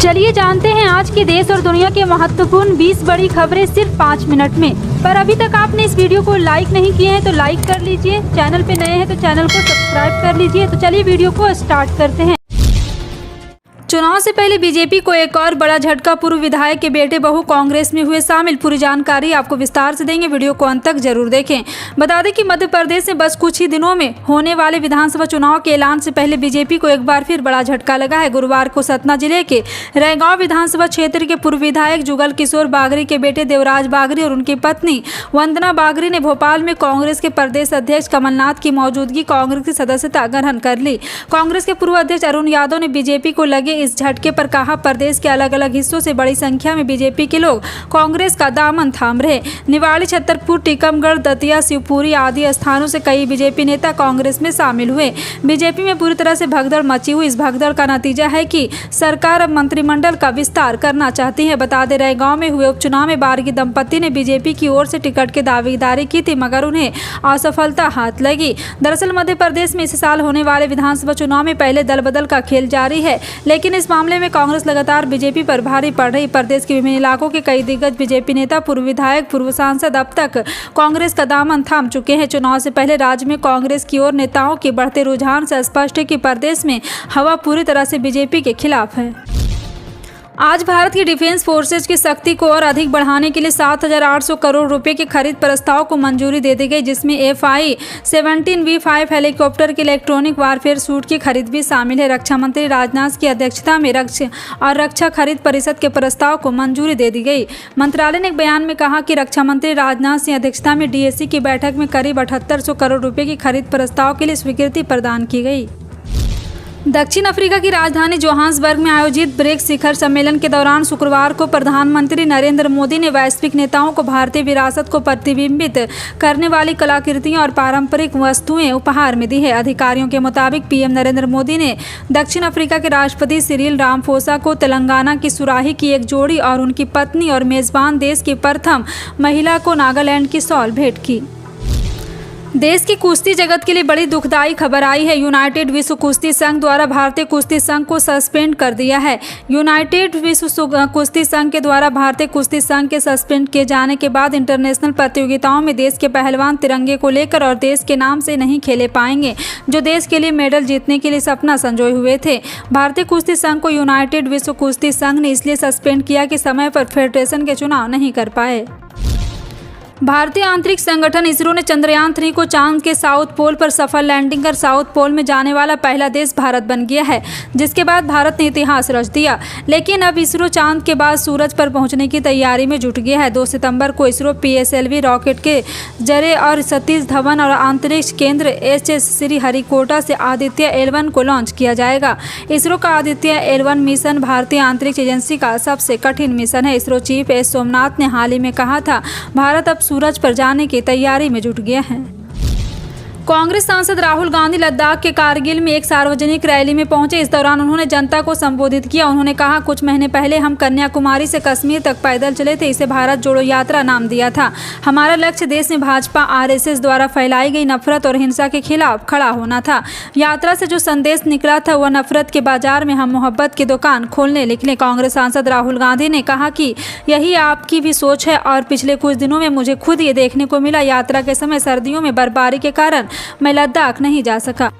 चलिए जानते हैं आज के देश और दुनिया के महत्वपूर्ण 20 बड़ी खबरें सिर्फ 5 मिनट में। पर अभी तक आपने इस वीडियो को लाइक नहीं किए हैं तो लाइक कर लीजिए, चैनल पे नए हैं तो चैनल को सब्सक्राइब कर लीजिए। तो चलिए वीडियो को स्टार्ट करते हैं। चुनाव से पहले बीजेपी को एक और बड़ा झटका, पूर्व विधायक के बेटे बहू कांग्रेस में हुए शामिल। पूरी जानकारी आपको विस्तार से देंगे, वीडियो को अंत तक जरूर देखें। बता दें कि मध्य प्रदेश में बस कुछ ही दिनों में होने वाले विधानसभा चुनाव के ऐलान से पहले बीजेपी को एक बार फिर बड़ा झटका लगा है। गुरुवार को सतना जिले के रैगांव विधानसभा क्षेत्र के पूर्व विधायक जुगल किशोर बागरी के बेटे देवराज बागरी और उनकी पत्नी वंदना बागरी ने भोपाल में कांग्रेस के प्रदेश अध्यक्ष कमलनाथ की मौजूदगी कांग्रेस की सदस्यता ग्रहण कर ली। कांग्रेस के पूर्व अध्यक्ष अरुण यादव ने बीजेपी को लगे इस झटके पर कहा, प्रदेश के अलग अलग हिस्सों से बड़ी संख्या में बीजेपी के लोग कांग्रेस का दामन थाम रहे। निवाड़ी, छतरपुर, टीकमगढ़, दतिया, शिवपुरी आदि स्थानों से कई बीजेपी नेता कांग्रेस में शामिल हुए। बीजेपी में पूरी तरह से भगदड़ मची हुई। इस भगदड़ का नतीजा है कि सरकार अब मंत्रिमंडल का विस्तार करना चाहती है। बता दे रहे गांव में हुए उपचुनाव में बारगी दंपत्ति ने बीजेपी की ओर से टिकट की दावेदारी की थी, मगर उन्हें असफलता हाथ लगी। दरअसल मध्य प्रदेश में इस साल होने वाले विधानसभा चुनाव में पहले दल बदल का खेल जारी है, लेकिन इस मामले में कांग्रेस लगातार बीजेपी पर भारी पड़ रही। प्रदेश के विभिन्न इलाकों के कई दिग्गज बीजेपी नेता, पूर्व विधायक, पूर्व सांसद अब तक कांग्रेस का दामन थाम चुके हैं। चुनाव से पहले राज्य में कांग्रेस की ओर नेताओं के बढ़ते रुझान से स्पष्ट है कि प्रदेश में हवा पूरी तरह से बीजेपी के खिलाफ है। आज भारत की डिफेंस फोर्सेज की शक्ति को और अधिक बढ़ाने के लिए 7,800 करोड़ रुपए के खरीद प्रस्ताव को मंजूरी दे दी गई, जिसमें FI-17V5 हेलीकॉप्टर के इलेक्ट्रॉनिक वारफेयर सूट की खरीद भी शामिल है। रक्षा मंत्री राजनाथ की अध्यक्षता में रक्षा खरीद परिषद के प्रस्ताव को मंजूरी दे दी गई। मंत्रालय ने एक बयान में कहा कि रक्षा मंत्री राजनाथ सिंह अध्यक्षता में DAC की बैठक में करीब 7,800 करोड़ रुपये की खरीद प्रस्ताव के लिए स्वीकृति प्रदान की गई। दक्षिण अफ्रीका की राजधानी जोहान्सबर्ग में आयोजित ब्रिक्स शिखर सम्मेलन के दौरान शुक्रवार को प्रधानमंत्री नरेंद्र मोदी ने वैश्विक नेताओं को भारतीय विरासत को प्रतिबिंबित करने वाली कलाकृतियां और पारंपरिक वस्तुएं उपहार में दी है। अधिकारियों के मुताबिक PM नरेंद्र मोदी ने दक्षिण अफ्रीका के राष्ट्रपति सिरिल रामाफोसा को तेलंगाना की सुराही की एक जोड़ी और उनकी पत्नी और मेजबान देश की प्रथम महिला को नागालैंड की शॉल भेंट की। देश की कुश्ती जगत के लिए बड़ी दुखदाई खबर आई है। यूनाइटेड विश्व कुश्ती संघ द्वारा भारतीय कुश्ती संघ को सस्पेंड कर दिया है। यूनाइटेड विश्व कुश्ती संघ के द्वारा भारतीय कुश्ती संघ के सस्पेंड किए जाने के बाद इंटरनेशनल प्रतियोगिताओं में देश के पहलवान तिरंगे को लेकर और देश के नाम से नहीं खेले पाएंगे, जो देश के लिए मेडल जीतने के लिए सपना संजोए हुए थे। भारतीय कुश्ती संघ को यूनाइटेड विश्व कुश्ती संघ ने इसलिए सस्पेंड किया कि समय पर फेडरेशन के चुनाव नहीं कर पाए। भारतीय अंतरिक्ष संगठन इसरो ने चंद्रयान 3 को चांद के साउथ पोल पर सफल लैंडिंग कर साउथ पोल में जाने वाला पहला देश भारत बन गया है, जिसके बाद भारत ने इतिहास रच दिया। लेकिन अब इसरो चांद के बाद सूरज पर पहुंचने की तैयारी में जुट गया है। 2 सितंबर को इसरो PSLV रॉकेट के जरिए और सतीश धवन और अंतरिक्ष केंद्र HS श्रीहरिकोटा से आदित्य L1 को लॉन्च किया जाएगा। इसरो का आदित्य L1 मिशन भारतीय अंतरिक्ष एजेंसी का सबसे कठिन मिशन है। इसरो चीफ S सोमनाथ ने हाल ही में कहा था, भारत अब सूरज पर जाने की तैयारी में जुट गया है। कांग्रेस सांसद राहुल गांधी लद्दाख के कारगिल में एक सार्वजनिक रैली में पहुंचे। इस दौरान उन्होंने जनता को संबोधित किया। उन्होंने कहा, कुछ महीने पहले हम कन्याकुमारी से कश्मीर तक पैदल चले थे। इसे भारत जोड़ो यात्रा नाम दिया था। हमारा लक्ष्य देश में भाजपा RSS द्वारा फैलाई गई नफरत और हिंसा के खिलाफ खड़ा होना था। यात्रा से जो संदेश निकला था वह नफरत के बाजार में हम मोहब्बत की दुकान खोलने निकले। कांग्रेस सांसद राहुल गांधी ने कहा कि यही आपकी भी सोच है और पिछले कुछ दिनों में मुझे खुद ये देखने को मिला। यात्रा के समय सर्दियों में बर्फबारी के कारण मैं लद्दाख नहीं जा सका।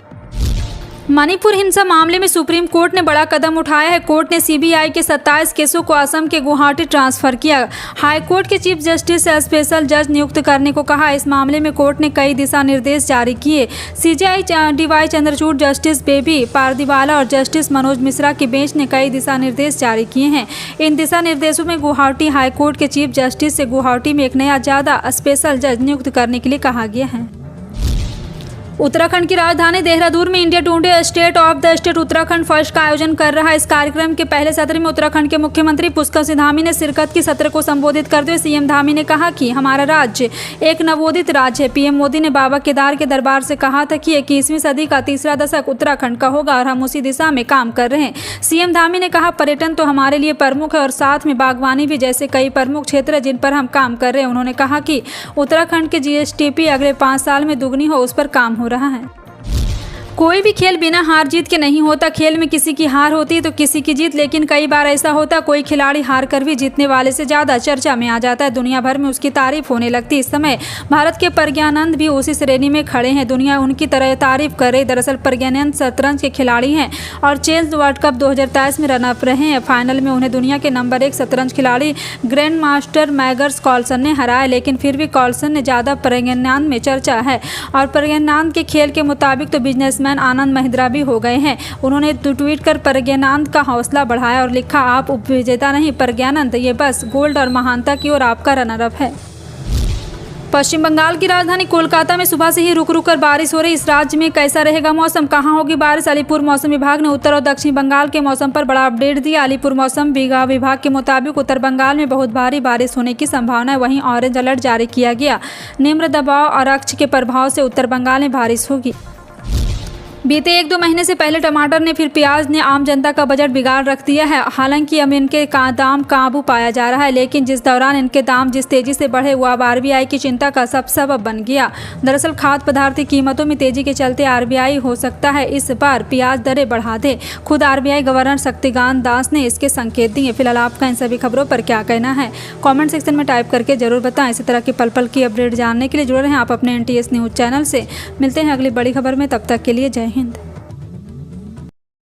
मणिपुर हिंसा मामले में सुप्रीम कोर्ट ने बड़ा कदम उठाया है। कोर्ट ने CBI के 27 केसों को असम के गुवाहाटी ट्रांसफर किया। हाई कोर्ट के चीफ जस्टिस से स्पेशल जज नियुक्त करने को कहा। इस मामले में कोर्ट ने कई दिशा निर्देश जारी किए। CJI DY Chandrachud, justice baby Pardiwala और जस्टिस मनोज मिश्रा की बेंच ने कई दिशा निर्देश जारी किए हैं। इन दिशा निर्देशों में गुवाहाटी हाई कोर्ट के चीफ जस्टिस से गुवाहाटी में एक नया ज्यादा स्पेशल जज नियुक्त करने के लिए कहा गया है। उत्तराखंड की राजधानी देहरादून में India today state of the state Uttarakhand first का आयोजन कर रहा है। इस कार्यक्रम के पहले सत्र में उत्तराखंड के मुख्यमंत्री पुष्कर सिंह धामी ने शिरकत की। सत्र को संबोधित करते हुए CM धामी ने कहा कि हमारा राज्य एक नवोदित राज्य है। PM मोदी ने बाबा केदार के दरबार से कहा था कि 21वीं सदी का तीसरा दशक उत्तराखंड का होगा और हम उसी दिशा में काम कर रहे हैं। CM धामी ने कहा, पर्यटन तो हमारे लिए प्रमुख है और साथ में बागवानी भी जैसे कई प्रमुख क्षेत्र है जिन पर हम काम कर रहे हैं। उन्होंने कहा कि उत्तराखंड के GSTP अगले 5 साल में दुगनी हो, उस पर काम हो रहा है। कोई भी खेल बिना हार जीत के नहीं होता। खेल में किसी की हार होती है तो किसी की जीत, लेकिन कई बार ऐसा होता कोई खिलाड़ी हार कर भी जीतने वाले से ज़्यादा चर्चा में आ जाता है। दुनिया भर में उसकी तारीफ होने लगती है। इस समय भारत के प्रज्ञानंद भी उसी श्रेणी में खड़े हैं। दुनिया उनकी तरह तारीफ कर रही। दरअसल प्रज्ञानंद शतरंज के खिलाड़ी हैं और चेस वर्ल्ड कप 2023 में रनअप रहे हैं। फाइनल में उन्हें दुनिया के नंबर 1 शतरंज खिलाड़ी ग्रैंड मास्टर मैग्नस कार्लसन ने हराया, लेकिन फिर भी कार्लसन ने ज़्यादा प्रज्ञानंद में चर्चा है। और प्रज्ञानंद के खेल के मुताबिक तो बिजनेसमैन आनंद महिंद्रा भी हो गए हैं। उन्होंने ट्वीट कर प्रज्ञानंद का हौसला बढ़ाया और लिखा, आप उपविजेता नहीं प्रज्ञानंद, ये बस गोल्ड और महानता की ओर आपका रनर-अप है। पश्चिम बंगाल की राजधानी कोलकाता में सुबह से ही रुक रुक कर बारिश हो रही। इस राज्य में कैसा रहेगा मौसम, कहां होगी बारिश? अलीपुर मौसम विभाग ने उत्तर और दक्षिण बंगाल के मौसम पर बड़ा अपडेट दिया। अलीपुर मौसम विभाग के मुताबिक उत्तर बंगाल में बहुत भारी बारिश होने की संभावना है। वहीं ऑरेंज अलर्ट जारी किया गया। निम्न दबाव और अक्ष के प्रभाव से उत्तर बंगाल में बारिश होगी। बीते 1-2 महीने से पहले टमाटर ने फिर प्याज ने आम जनता का बजट बिगाड़ रख दिया है। हालांकि अब इनके दाम काबू पाया जा रहा है, लेकिन जिस दौरान इनके दाम जिस तेजी से बढ़े वो अब आरबीआई की चिंता का सबब बन गया। दरअसल खाद्य पदार्थ की कीमतों में तेजी के चलते आरबीआई हो सकता है इस बार प्याज दरें बढ़ा दे। खुद आरबीआई गवर्नर शक्तिकांत दास ने इसके संकेत दिए। फिलहाल आपका इन सभी खबरों पर क्या कहना है, कॉमेंट सेक्शन में टाइप करके जरूर बताएं। इसी तरह की पल पल की अपडेट जानने के लिए जुड़े रहें आप अपने NTS न्यूज़ चैनल से। मिलते हैं अगली बड़ी खबर में, तब तक के लिए जय हिंद।